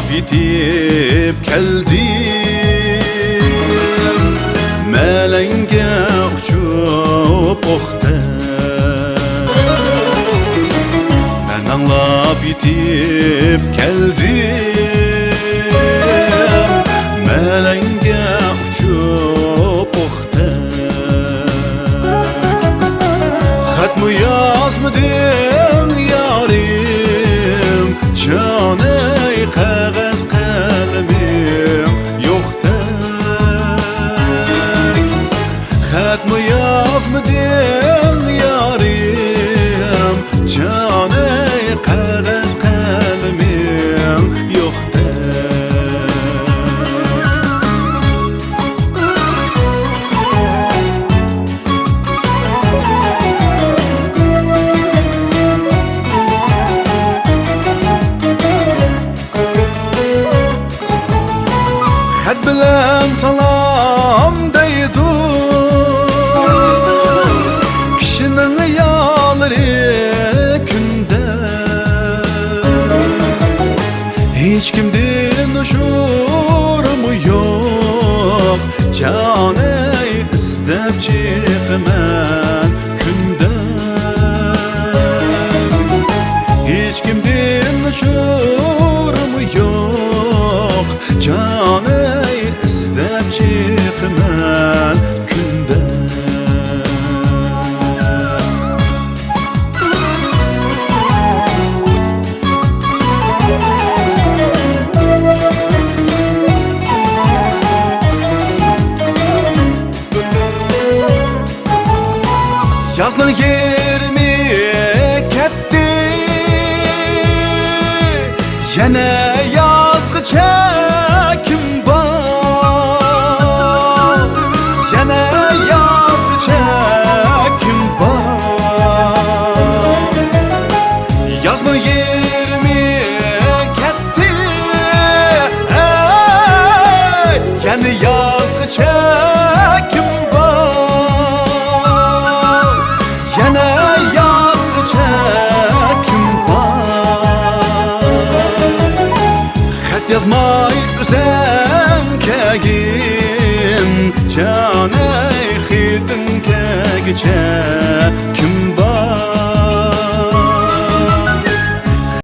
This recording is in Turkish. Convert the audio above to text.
bitip keldim, melenge uçup oxte. Ben anlap bitip keldim, melenge uçup oxte. Xat mı yazmadın yarim, canı qağız qalemim yok tek. Xat mı yazmadın yarim, canı qağız qalemim yok tek. Xat bilen salam deydu, kişinin yalları günde. Hiç kimden uçurumu yok, canı istep çıkman günde. Hiç kimden uçurumu yok, canı istep çıkman günde. Yazның yerimi ketdi, yana yazgı çekim var, yana yazgı çekim var. Yazның yerimi ketdi, yana yazgı çekim var, yana yazgı çekim var. Xat yazmay üzen kegin, canı xidin kegice kim var?